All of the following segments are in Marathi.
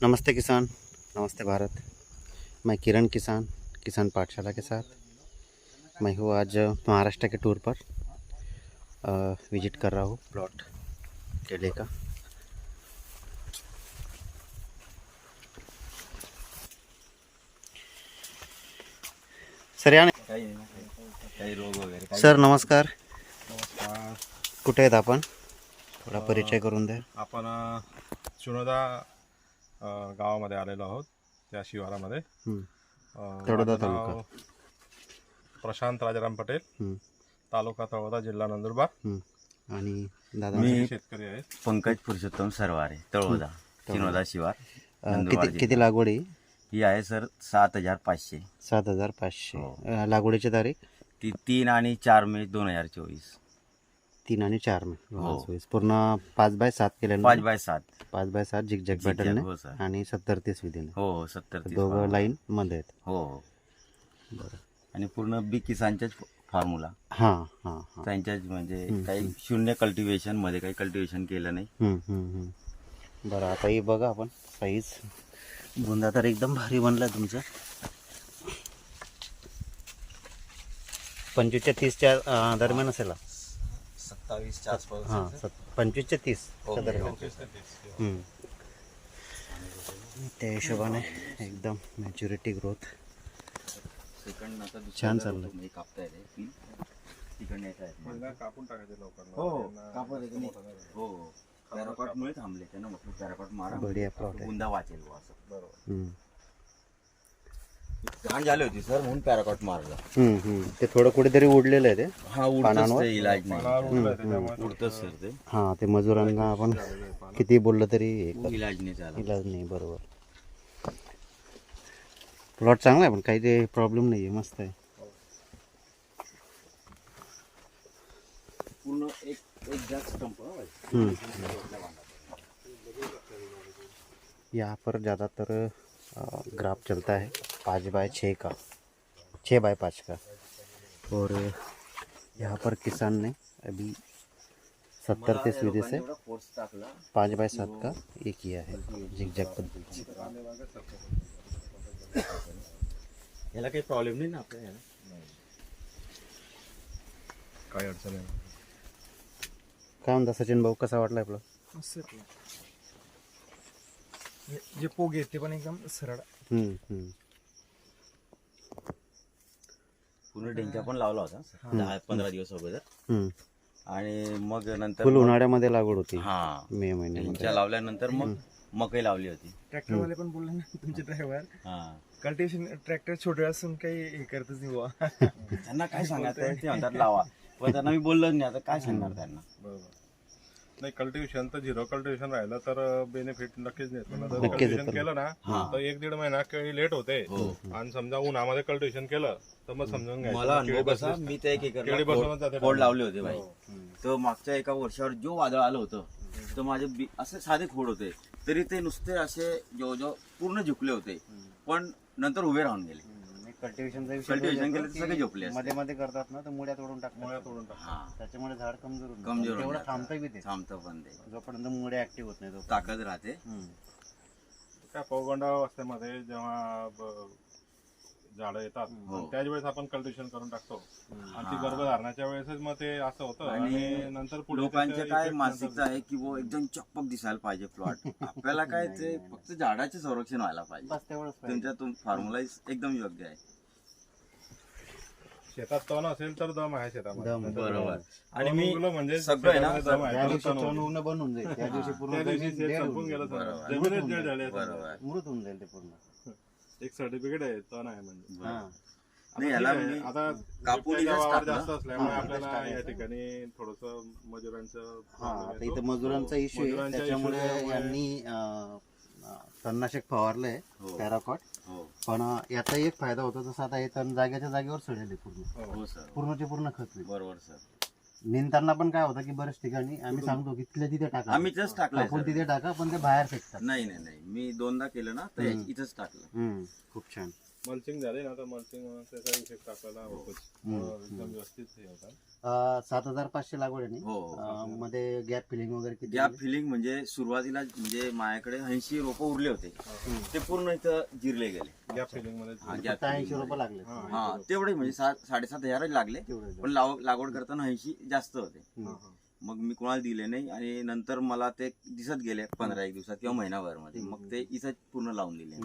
नमस्ते किसान, नमस्ते भारत। मैं किरण किसान पाठशाला के साथ मैं हूँ आज महाराष्ट्र के टूर पर विजिट कर रहा हूँ प्लॉट केले का। सर या काही रोग वगैरे सर नमस्कार, नमस्कार. कुठे आहेत आपण? थोडा परिचय करून द्या. आपण चुनोदा गावामध्ये आलेलो आहोत, त्या शिवारामध्ये. हं. तळोदा माझं नाव तालुका. प्रशांत राजाराम पटेल, हं, तालुका तळोदा, जिल्हा नंदुरबार. हं. आणि दादा मी शेतकरी आहे. पंकज पुरुषोत्तम सरवारे, तळोदा, चिनोदा शिवार, नंदुरबार किती जिल्हा. लागवड आहे? ही आहे सर 7,500. 7,500. हो. लागवडीची तारीख ती 3 आणि 4 मे 2024. 3 आणि 4 मे हो. 2024. पूर्ण 5x7 केलेलं. 5x7. 5x7 zigzag zigzag, pattern हो सर. आणि 70-30 विधीने. हो हो 70-30. दोघं लाईन मध्ये आहेत. हो हो. बरं. आणि पूर्ण बी किसानच्याच फॉर्म्युला हां हां हां. त्यांच्याच, म्हणजे काही शून्य कल्टिवेशन मध्ये काही कल्टिवेशन केलं नाही. बरं, आता ही बघा आपण साईज. बुंदा तर एकदम भारी बनला तुमचं. 25 ते 30 दरम्यान असेल. 27च्या आसपास. हां 25 ते 30 हो, दरम्यान. 25 ते 30. हं. त्या हिशोबाने एकदम मॅच्युरिटी ग्रोथ सेकंड आता छान चाललंय. तुम्ही कापताय रे फील तिकडे येत आहेत. पहिला कापून टाकायचे लवकर. हो हो कापत आहे की नाही. हो हो पॅराकॉटमुळे थांबले त्यांना, म्हटलं पॅराकॉट मारा, बढिया प्लॉट आहे. बुंदा वाचेल बुवा असं. बरोबर. हं. घाण झाली होती सर, म्हणून पॅराकॉट मारला. ते थोडं कुठेतरी उडलेलं आहे ते. हा उडतच पानांवर? ते, इलाज नाही. मला उडलंय त्याच्यामुळे उडतच सर ते, हां ते मजुरांना आपण किती बोललं तरी इलाज नाही त्याला. इलाज नाही. बरोबर. प्लॉट चांगला आहे, पण काही ते प्रॉब्लेम नाही आहे, मस्त आहे. पूर्ण एक जास्त स्टंप. यहाँ पर ज़्यादातर ग्राफ चलता है 5x6 का, 6x5 का। और यहाँ पर किसान ने अभी 70-30 विधि से 5x7 का ये किया है झिकझॅक पद्धति। याला काही प्रॉब्लेम नाही ना आपल्या याला. काही अडचण नाही. काय म्हणता सचिन भाऊ, कसा वाटला आपला? मस्त आहे. जे पोग आहेत ते पण एकदम सरळ. पूर्ण डेंचा पण लावला होता 10-15 दिवस अगोदर. आणि मग नंतर फुल उन्हाळ्यामध्ये लागवड होती. हा मे महिन्यामध्ये. डेंचा लावल्यानंतर मग मकई लावली होती. ट्रॅक्टरवाले पण बोलले ना तुमचे ड्रायव्हर, हा कल्टिवेशन ट्रॅक्टर छोटे असून काही हे करतच नाही बुवा. त्यांना काय सांगायचं, ते म्हणतात लावा, पण त्यांना मी बोललोच नाही. आता काय सांगणार त्यांना. बरोबर. नाही, कल्टिवेशन तर 0 कल्टिवेशन राहिलं तर बेनिफिट नक्कीच नाही. पण जर नक्कीच कल्टिवेशन येतं. केलं ना तर 1-1.5 महिना केळी लेट होते. आणि समजा उन्हामध्ये कल्टिवेशन केलं तर मग समजून मला घ्यायचं अनुभव केळी कसा, मी त्या 1 केळी बसवूनच जाते. एकर खोड लावले होते भाई. तर मागच्या एका वर्षावर जो वादळ आलं होतं, तर माझे असे साधे खोड होते, तरी ते नुसते असे जो पूर्ण झुकले होते, पण नंतर उभे राहून गेले. कल्टिवेशन केलं तर सगळे झोपले असते. मध्ये मध्ये करतात ना तर मुळ्या तोडून टाकतात. मुळ्या तोडून टाक. हा त्याच्यामुळे झाड कमजोर होतं. कमजोर होऊन तेवढं जातं. थांबतं बी ते. थांबतं पण ते, जोपर्यंत मुळे ऍक्टिव्ह होत नाही तो ताकद राहते. काय पौगंडा अवस्थेमध्ये जेव्हा झाडं येतात आणि त्याच वेळेस आपण कल्टिवेशन करून टाकतो आणि ती गर्भधारणाच्या वेळेसच मग ते असं होतं. आणि नंतर पुढे लोकांचे त्याचे काय effect मानसिकता आहे की वो एकदम चकपक दिसायला पाहिजे प्लॉट. आपल्याला काय ते फक्त झाडाचे संरक्षण व्हायला पाहिजे. बस तेवढंच पाहिजे. तुमच्या फॉर्म्युला एकदम योग्य आहे. शेतात तण असेल तर दम आहे शेतामध्ये. दम, बरोबर. आणि आणि मी उगलं म्हणजे सगळं आहे ना, शेतामध्ये दम आहे, त्या तर दिवशी तण होईल. तण उगणं बंद होऊन जाईल. त्या दिवशी पूर्ण त्या दिवशी जमीन शेत dead संपून होऊन गेलं. जाईल. बरोबर. जमिनीत जळ झाली. बरोबर. मृत होऊन जाईल ते पूर्ण. एक सर्टिफिकेट आहे तण आहे म्हणजे. हा. नाही, याला मी आता कापून बिबट्याचा इथंच वावर टाकलं. जास्त असल्यामुळे हा, आपल्याला इथंच या टाकायचं. ठिकाणी थोडस मजुरांचं हा, problem आता येतो. इथं मजुरांचा इश्यू आहे. मजुरांच्या त्याच्यामुळे issue यांनी तणनाशक फवारलंय हो. पॅराकॉट. हो पण याचा एक फायदा होतो, जसं आता हे तण जागेच्या जागेवर सडेल पूर्ण. हो सर, पूर्णचे पूर्ण खत होईल. बरोबर सर. निंदताना पण काय होतं की बऱ्याच ठिकाणी आम्ही सांगतो की तिथल्या तिथे टाका, आम्ही इथंच टाकलंय आपण सर. तिथे टाका, पण ते बाहेर फेकतात. नाही नाही नाही, मी 2दा केलं ना तर इथंच टाकलं. खूप छान. मल्चिंग झाले ना तर मल्चिंग त्याचा इफेक्ट आपल्याला होतोच एकदम व्यवस्थित हे होतात. 7,500 लागवड आहे हो नाही मध्ये गॅप फिलिंग वगैरे किती गॅप फिलिंग म्हणजे सुरुवातीला म्हणजे माझ्याकडे 80 रोपं उरले होते ते पूर्ण इथं जिरले गेले. गॅप फिलिंग मध्ये हा, gap 80 filling रुपये लागले हा. हा तेवढे म्हणजे 7,500 लागले. तेवढे पण लागवड करताना 80 जास्त होते. मग मी कोणाला दिले नाही आणि नंतर मला ते दिसत गेले 15 एक दिवसात किंवा महिनाभर मध्ये मग ते इथं पूर्ण लावून दिले.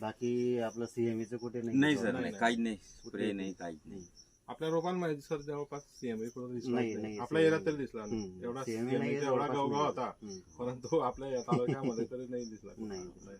बाकी आपलं सीएमईचं कुठे नाही सर नाही, नाही काहीच नाही स्प्रे नाही काहीच नाही. आपल्या रोपांमध्ये सर जवळपास सीएमए कुठं दिसला नाही, नाही. नाही, आपल्या एरियात तरी दिसला नाही. हम्म. एवढा CMA CMA नाही, एवढा जवळपास गवगाव नाही. होता परंतु आपल्या या तालुक्यामध्ये तरी नाही दिसला. नाही. नाही.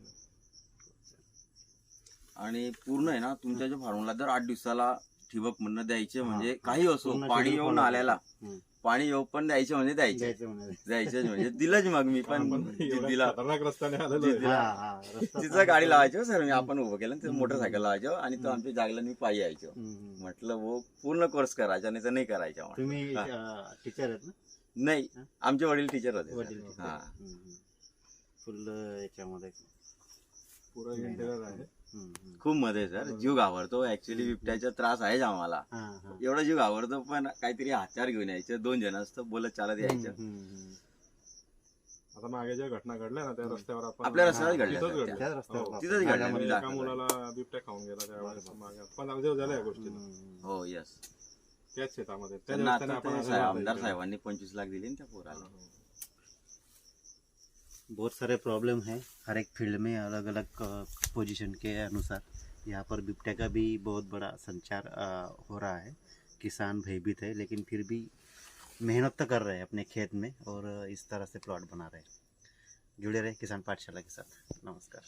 आणि पूर्ण आहे ना तुमच्या जो फॉर्म्युला दर 8 दिवसाला ठिबक म्हणणं द्यायचे म्हणजे काही असो पूर्ण पाणी schedule येऊन follow आल्याला हम्म. पाणी येऊ पण द्यायचे म्हणजे द्यायचे द्यायचं म्हणे. द्यायचे म्हणजे दिलंच मग मी पण आपण जे एवढ्या दिला खतरनाक रस्त्याने आलेलो जे आहे. दिला. रस्ता तिचं गाडी लावायचो सर मी आपण उभं केलं ते मोटरसायकल लावायचो आणि तो आमच्या जागला मी पायी यायचो. म्हटलं वो पूर्ण कोर्स करायचा नाही तर नाही करायचा म्हटलं. तुम्ही हा. टीचर आहेत ना नाही आमचे वडील टीचर होते वडील सर. हा फुल याच्यामध्ये पुरं इंटेरियर आहे. खूप मध्ये सर जीव घाबरतो ऍक्च्युली बिबट्याचा त्रास आहेच आम्हाला. एवढा जीव घाबरतो पण काहीतरी हत्यार घेऊन यायचं 2 जण असतं बोलत चालत यायचं. आता मागे ज्या घटना घडल्या ना त्या रस्त्यावर आपण आपल्या रस्त्यावर घडल्या तिथंच सर घडल्या. त्या. त्याच रस्त्यावर हो. तिथंच घडल्या आणि मी एका दाखवलं. मुलाला बिबट्या खाऊन गेला त्यावेळेस मागे 15 दिवस झाले या गोष्टीला. हो यस त्याच शेतामध्ये त्याच त्यांना रस्त्याने आता आपण ते आलेलो होतो आमदार इकडे. साहेबांनी 25 लाख दिले ना त्या पोराला. बहुत सारे प्रॉब्लम है हर एक फील्ड में अलग अलग पोजीशन के अनुसार यहाँ पर बिबट्या का भी बहुत बड़ा संचार हो रहा है. किसान भयभीत है लेकिन फिर भी मेहनत तो कर रहे हैं अपने खेत में और इस तरह से प्लॉट बना रहे हैं. जुड़े रहे किसान पाठशाला के साथ. नमस्कार.